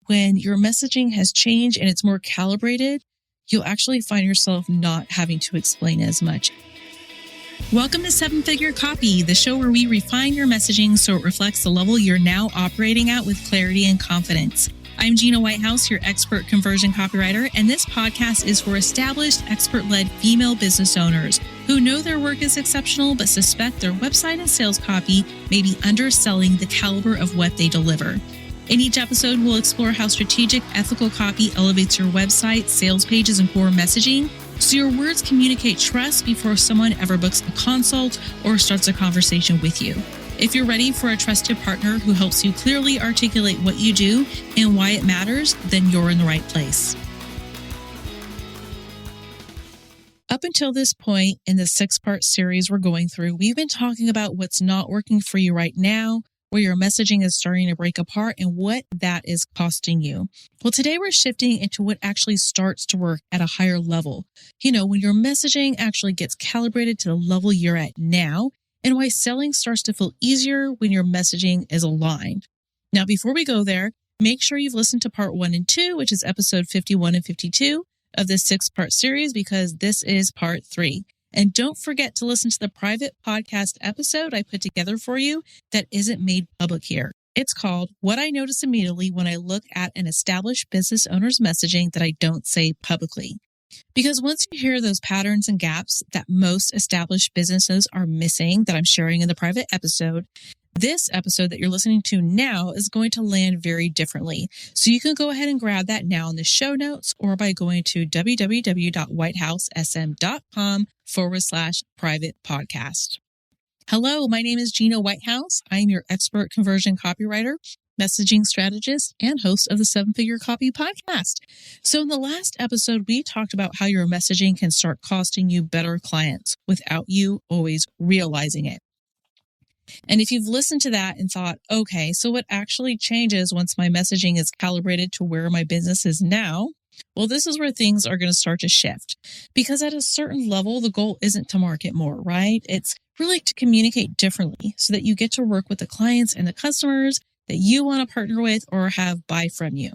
when your messaging has changed and it's more calibrated, you'll actually find yourself not having to explain as much. Welcome to Seven Figure Copy, the show where we refine your messaging so it reflects the level you're now operating at with clarity and confidence. I'm Gina Whitehouse, your expert conversion copywriter, and this podcast is for established, expert-led female business owners who know their work is exceptional but suspect their website and sales copy may be underselling the caliber of what they deliver. In each episode, we'll explore how strategic, ethical copy elevates your website, sales pages, and core messaging so your words communicate trust before someone ever books a consult or starts a conversation with you. If you're ready for a trusted partner who helps you clearly articulate what you do and why it matters, then you're in the right place. Up until this point in the 6-part series we're going through, we've been talking about what's not working for you right now, where your messaging is starting to break apart, and what that is costing you. Well, today we're shifting into what actually starts to work at a higher level. When your messaging actually gets calibrated to the level you're at now, and why selling starts to feel easier when your messaging is aligned. Now, before we go there, make sure you've listened to part 1 and 2, which is episode 51 and 52 of this 6-part series, because this is part 3. And don't forget to listen to the private podcast episode I put together for you that isn't made public here. It's called What I Notice Immediately When I Look at an Established Business Owner's Messaging That I Don't Say Publicly. Because once you hear those patterns and gaps that most established businesses are missing that I'm sharing in the private episode, this episode that you're listening to now is going to land very differently. So you can go ahead and grab that now in the show notes or by going to www.whitehousesm.com/private podcast. Hello, my name is Gina Whitehouse. I'm your expert conversion copywriter, messaging strategist, and host of the 7-Figure Copy podcast. So in the last episode, we talked about how your messaging can start costing you better clients without you always realizing it. And if you've listened to that and thought, okay, so what actually changes once my messaging is calibrated to where my business is now? Well, this is where things are going to start to shift. Because at a certain level, the goal isn't to market more, right? It's really to communicate differently so that you get to work with the clients and the customers that you want to partner with or have buy from you.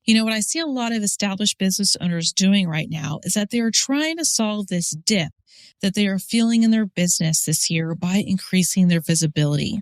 What I see a lot of established business owners doing right now is that they are trying to solve this dip that they are feeling in their business this year by increasing their visibility.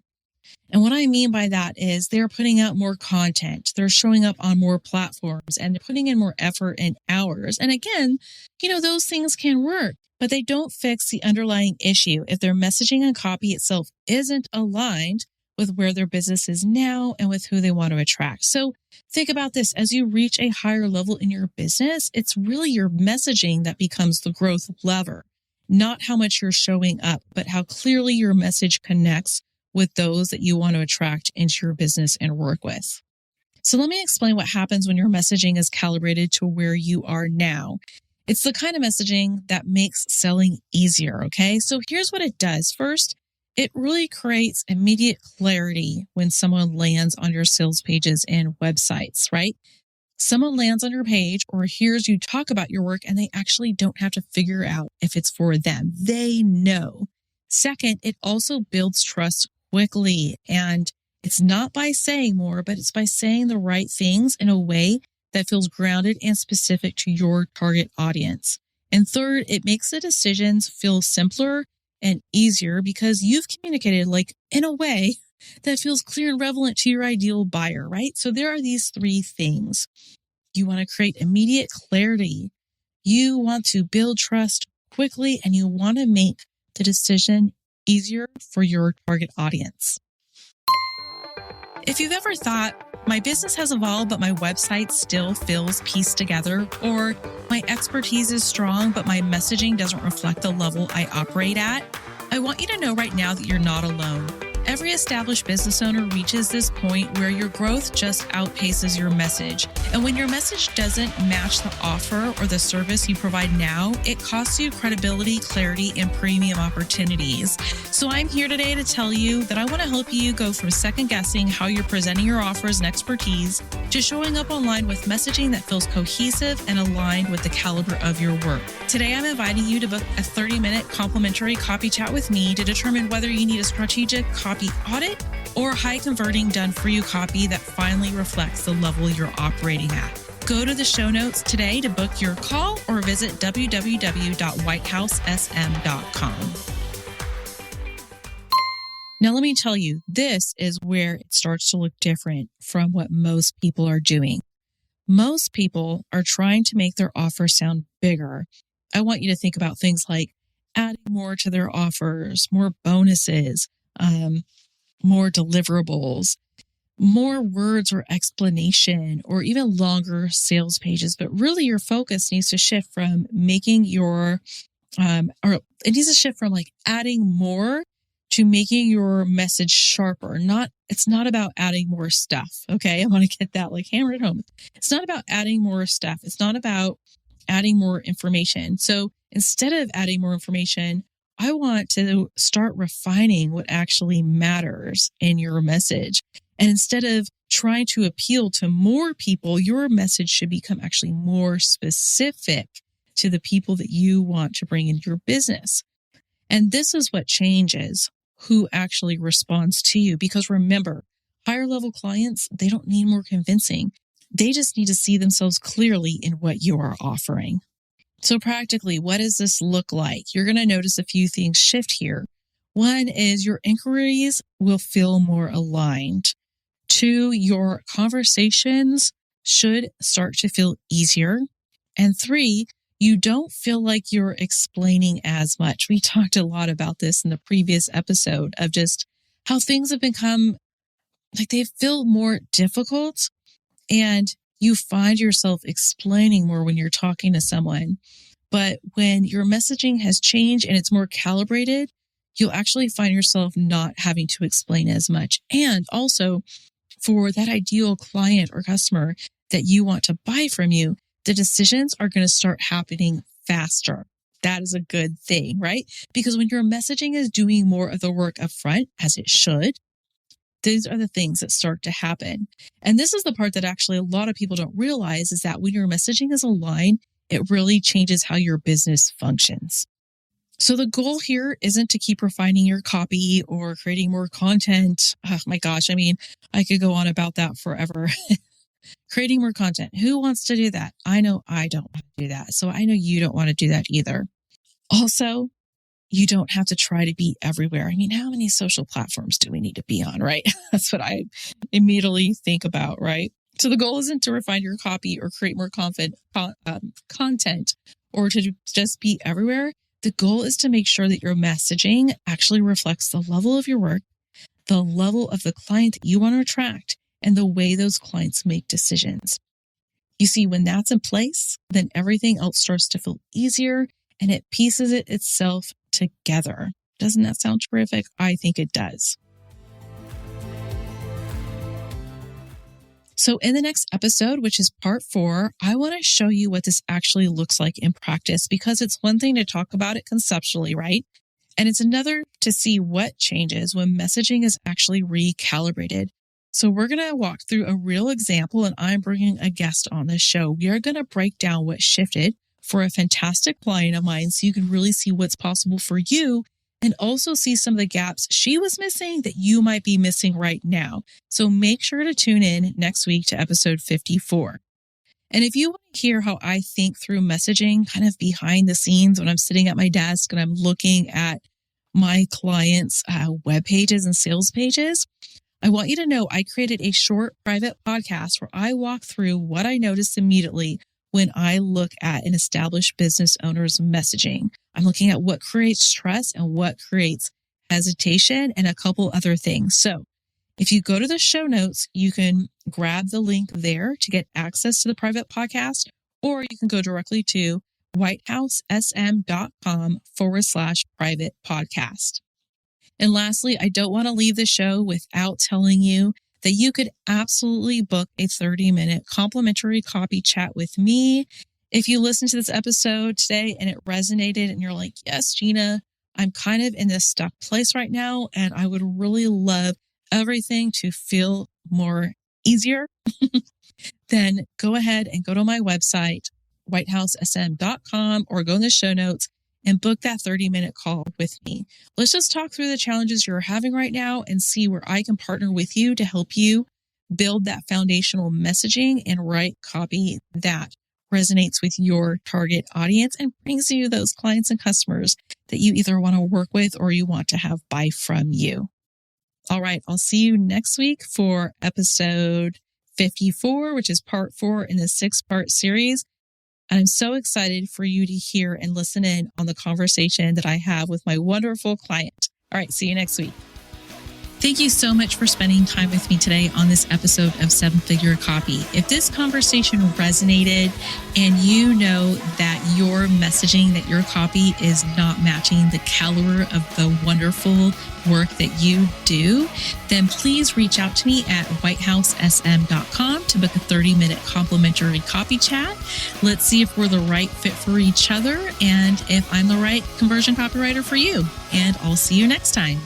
And what I mean by that is they're putting out more content, they're showing up on more platforms, and they're putting in more effort and hours. And again, those things can work, but they don't fix the underlying issue if their messaging and copy itself isn't aligned with where their business is now and with who they want to attract. So think about this. As you reach a higher level in your business, it's really your messaging that becomes the growth lever, not how much you're showing up, but how clearly your message connects with those that you want to attract into your business and work with. So let me explain what happens when your messaging is calibrated to where you are now. It's the kind of messaging that makes selling easier, okay? So here's what it does. First, it really creates immediate clarity when someone lands on your sales pages and websites, right? Someone lands on your page or hears you talk about your work and they actually don't have to figure out if it's for them. They know. Second, it also builds trust quickly. And it's not by saying more, but it's by saying the right things in a way that feels grounded and specific to your target audience. And third, it makes the decisions feel simpler and easier because you've communicated in a way that feels clear and relevant to your ideal buyer, right? So there are these 3 things. You want to create immediate clarity. You want to build trust quickly, and you want to make the decision easier for your target audience. If you've ever thought, my business has evolved, but my website still feels pieced together, or my expertise is strong, but my messaging doesn't reflect the level I operate at, I want you to know right now that you're not alone. Every established business owner reaches this point where your growth just outpaces your message. And when your message doesn't match the offer or the service you provide now, it costs you credibility, clarity, and premium opportunities. So I'm here today to tell you that I want to help you go from second guessing how you're presenting your offers and expertise to showing up online with messaging that feels cohesive and aligned with the caliber of your work. Today, I'm inviting you to book a 30-minute complimentary copy chat with me to determine whether you need a strategic copy audit or high converting done for you copy that finally reflects the level you're operating at. Go to the show notes today to book your call or visit www.whitehousesm.com. Now, let me tell you, this is where it starts to look different from what most people are doing. Most people are trying to make their offer sound bigger. I want you to think about things like adding more to their offers, more bonuses, more deliverables, more words or explanation, or even longer sales pages. But really your focus needs to shift from making your, or it needs to shift from like adding more to making your message sharper. It's not about adding more stuff. Okay. I want to get that like hammered home. It's not about adding more stuff. It's not about adding more information. So instead of adding more information, I want to start refining what actually matters in your message. And instead of trying to appeal to more people, your message should become actually more specific to the people that you want to bring into your business. And this is what changes who actually responds to you. Because remember, higher level clients, they don't need more convincing. They just need to see themselves clearly in what you are offering. So practically, what does this look like? You're going to notice a few things shift here. One is your inquiries will feel more aligned. Two, your conversations should start to feel easier. And three, you don't feel like you're explaining as much. We talked a lot about this in the previous episode of just how things have become like they feel more difficult, and you find yourself explaining more when you're talking to someone. But when your messaging has changed and it's more calibrated, you'll actually find yourself not having to explain as much. And also for that ideal client or customer that you want to buy from you, the decisions are going to start happening faster. That is a good thing, right? Because when your messaging is doing more of the work up front, as it should, these are the things that start to happen. And this is the part that actually a lot of people don't realize, is that when your messaging is aligned, it really changes how your business functions. So the goal here isn't to keep refining your copy or creating more content. Oh my gosh. I mean, I could go on about that forever. Creating more content. Who wants to do that? I know I don't want to do that. So I know you don't want to do that either. Also, you don't have to try to be everywhere. I mean, how many social platforms do we need to be on, right? That's what I immediately think about, right? So the goal isn't to refine your copy or create more content or to just be everywhere. The goal is to make sure that your messaging actually reflects the level of your work, the level of the client that you want to attract, and the way those clients make decisions. You see, when that's in place, then everything else starts to feel easier and it pieces it itself together. Doesn't that sound terrific? I think it does. So in the next episode, which is part 4, I want to show you what this actually looks like in practice, because it's one thing to talk about it conceptually, right? And it's another to see what changes when messaging is actually recalibrated. So we're going to walk through a real example, and I'm bringing a guest on the show. We are going to break down what shifted for a fantastic client of mine so you can really see what's possible for you and also see some of the gaps she was missing that you might be missing right now. So make sure to tune in next week to episode 54. And if you want to hear how I think through messaging kind of behind the scenes when I'm sitting at my desk and I'm looking at my clients' web pages and sales pages, I want you to know I created a short private podcast where I walk through what I noticed immediately when I look at an established business owner's messaging. I'm looking at what creates trust and what creates hesitation and a couple other things. So if you go to the show notes, you can grab the link there to get access to the private podcast, or you can go directly to whitehousesm.com/private podcast. And lastly, I don't want to leave the show without telling you that you could absolutely book a 30-minute complimentary copy chat with me. If you listen to this episode today and it resonated and you're like, yes, Gina, I'm kind of in this stuck place right now, and I would really love everything to feel more easier, then go ahead and go to my website, whitehousesm.com, or go in the show notes and book that 30-minute call with me. Let's just talk through the challenges you're having right now and see where I can partner with you to help you build that foundational messaging and write copy that resonates with your target audience and brings you those clients and customers that you either want to work with or you want to have buy from you. All right, I'll see you next week for episode 54, which is part 4 in the 6-part series. And I'm so excited for you to hear and listen in on the conversation that I have with my wonderful client. All right, see you next week. Thank you so much for spending time with me today on this episode of 7-Figure Copy. If this conversation resonated and you know that your messaging, that your copy is not matching the caliber of the wonderful work that you do, then please reach out to me at whitehousesm.com to book a 30-minute complimentary copy chat. Let's see if we're the right fit for each other and if I'm the right conversion copywriter for you. And I'll see you next time.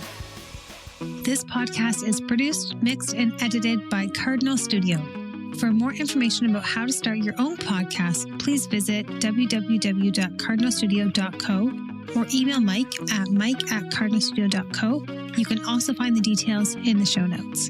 This podcast is produced, mixed, and edited by Cardinal Studio. For more information about how to start your own podcast, please visit www.cardinalstudio.co or email Mike at mike@cardinalstudio.co. You can also find the details in the show notes.